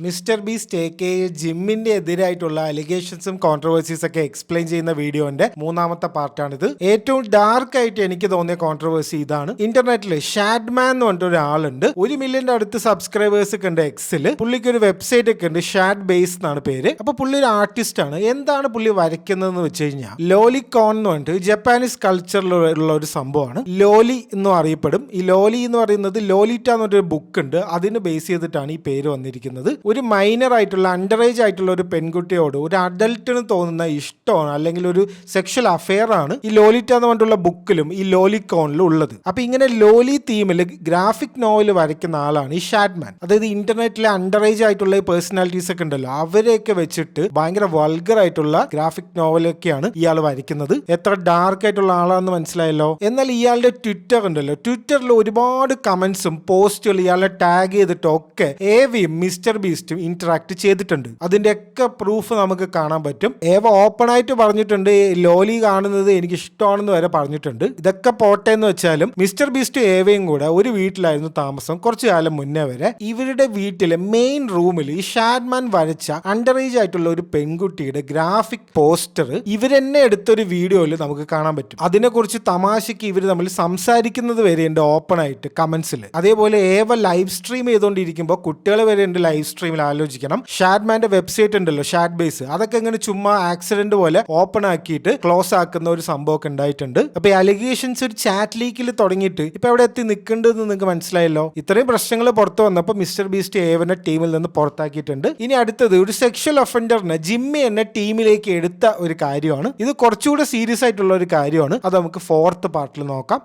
Mister Beast A K. ജിമ്മിന്റെ എതിരായിട്ടുള്ള അലിഗേഷൻസും കോൺട്രവേഴ്സീസ് ഒക്കെ എക്സ്പ്ലെയിൻ ചെയ്യുന്ന വീഡിയോന്റെ മൂന്നാമത്തെ പാർട്ടാണിത്. ഏറ്റവും ഡാർക്ക് ആയിട്ട് എനിക്ക് തോന്നിയ കോൺട്രവേഴ്സി ഇതാണ്. ഇന്റർനെറ്റിൽ ഷാഡ്മാൻ എന്ന് പറഞ്ഞിട്ട് ഒരാളുണ്ട്. 1 മില്യന്റെ അടുത്ത് സബ്സ്ക്രൈബേഴ്സ് ഒക്കെ ഉണ്ട് എക്സിൽ. പുള്ളിക്ക് ഒരു വെബ്സൈറ്റ് ഒക്കെ ഉണ്ട്, ഷാഡ് ബേസ് എന്നാണ് പേര്. അപ്പൊ പുള്ളി ഒരു ആർട്ടിസ്റ്റ് ആണ്. എന്താണ് പുള്ളി വരയ്ക്കുന്നതെന്ന് വെച്ച് കഴിഞ്ഞാൽ ലോലിക്കോൺ എന്ന് പറഞ്ഞിട്ട് ജപ്പാനീസ് കൾച്ചറിലുള്ള ഒരു സംഭവമാണ്. ലോലി എന്നും അറിയപ്പെടും. ഈ ലോലി എന്ന് പറയുന്നത് ലോലിറ്റ എന്ന് പറഞ്ഞൊരു ബുക്ക് ഉണ്ട്, അതിന് ബേസ് ചെയ്തിട്ടാണ് ഈ പേര് വന്നിരിക്കുന്നത്. ഒരു മൈനർ ആയിട്ടുള്ള അണ്ടർ ഏജ് ആയിട്ടുള്ള ഒരു പെൺകുട്ടിയോട് ഒരു അഡൽട്ടിന് തോന്നുന്ന ഇഷ്ടമാണ് അല്ലെങ്കിൽ ഒരു സെക്ഷൽ അഫെയർ ആണ് ഈ ലോലിറ്റ എന്ന് പറഞ്ഞിട്ടുള്ള ബുക്കിലും ഈ ലോലിക്കോണിലും ഉള്ളത്. അപ്പൊ ഇങ്ങനെ ലോലി തീമിൽ ഗ്രാഫിക് നോവൽ വരയ്ക്കുന്ന ആളാണ് ഈ ഷാഡ്മാൻ. അതായത് ഇന്റർനെറ്റിലെ അണ്ടർ ഏജ് ആയിട്ടുള്ള പേഴ്സണാലിറ്റീസ് ഒക്കെ ഉണ്ടല്ലോ, അവരെയൊക്കെ വെച്ചിട്ട് ഭയങ്കര വൾഗർ ആയിട്ടുള്ള ഗ്രാഫിക് നോവലൊക്കെയാണ് ഇയാൾ വരയ്ക്കുന്നത്. എത്ര ഡാർക്ക് ആയിട്ടുള്ള ആളാണെന്ന് മനസ്സിലായല്ലോ. എന്നാൽ ഇയാളുടെ ട്വിറ്റർ ഉണ്ടല്ലോ, ട്വിറ്ററിൽ ഒരുപാട് കമന്റ്സും പോസ്റ്റുകൾ ഇയാളെ ടാഗ് ചെയ്തിട്ടൊക്കെ ഏവിയും മിസ്റ്റർ ബീസ്റ്റും ഇന്ററാക്ട് ചെയ്തിട്ടുണ്ട്. അതിന്റെയൊക്കെ പ്രൂഫ് നമുക്ക് കാണാൻ പറ്റും. ഏവ ഓപ്പൺ ആയിട്ട് പറഞ്ഞിട്ടുണ്ട് ലോലി കാണുന്നത് എനിക്ക് ഇഷ്ടമാണെന്ന് വരെ പറഞ്ഞിട്ടുണ്ട്. ഇതൊക്കെ പോട്ടെ എന്ന് വെച്ചാലും മിസ്റ്റർ ബീസ്റ്റും ഏവയും കൂടെ ഒരു വീട്ടിലായിരുന്നു താമസം കുറച്ചു കാലം മുന്നേ വരെ. ഇവരുടെ വീട്ടിലെ മെയിൻ റൂമിൽ ഈ ഷാഡ്മാൻ വരച്ച അണ്ടർ ഏജ് ആയിട്ടുള്ള ഒരു പെൺകുട്ടിയുടെ ഗ്രാഫിക് പോസ്റ്റർ ഇവരെന്നെ എടുത്തൊരു വീഡിയോയിൽ നമുക്ക് കാണാൻ പറ്റും. അതിനെക്കുറിച്ച് തമാശക്ക് ഇവർ തമ്മിൽ സംസാരിക്കുന്നത് വരെയുണ്ട് ഓപ്പൺ ആയിട്ട് കമന്റ്സിൽ. അതേപോലെ ഏവ ലൈവ് സ്ട്രീം ചെയ്തുകൊണ്ടിരിക്കുമ്പോൾ കുട്ടികൾ വരെയുണ്ട് ലൈവ് സ്ട്രീമിൽ. ആലോചിക്കണം, ഷാഡ്മാന്റെ വെബ്സൈറ്റ് ഉണ്ടല്ലോ ഷാഡ് ബേസ്, അതൊക്കെ ഇങ്ങനെ ചുമ്മാ ആക്സിഡന്റ് പോലെ ഓപ്പൺ ആക്കിയിട്ട് ക്ലോസ് ആക്കുന്ന ഒരു സംഭവമൊക്കെ ഉണ്ടായിട്ടുണ്ട്. അപ്പൊ ഈ അലിഗേഷൻസ് ഒരു ചാറ്റ് ലീക്കിൽ തുടങ്ങിയിട്ട് ഇപ്പൊ എവിടെ എത്തി നിൽക്കേണ്ടതെന്ന് നിങ്ങൾക്ക് മനസ്സിലായല്ലോ. ഇത്രയും പ്രശ്നങ്ങൾ പുറത്തു വന്നപ്പോൾ മിസ്റ്റർ ബീസ്റ്റ് ഏവനെ ടീമിൽ നിന്ന് പുറത്താക്കിയിട്ടുണ്ട്. ഇനി അടുത്തത് ഒരു സെക്ഷൽ ഒഫൻഡറിനെ ജിമ്മി എന്ന ടീമിലേക്ക് എടുത്ത ഒരു കാര്യമാണ്. ഇത് കുറച്ചുകൂടെ സീരിയസ് ആയിട്ടുള്ള ഒരു കാര്യമാണ്. അത് നമുക്ക് 4th പാർട്ടിൽ നോക്കാം.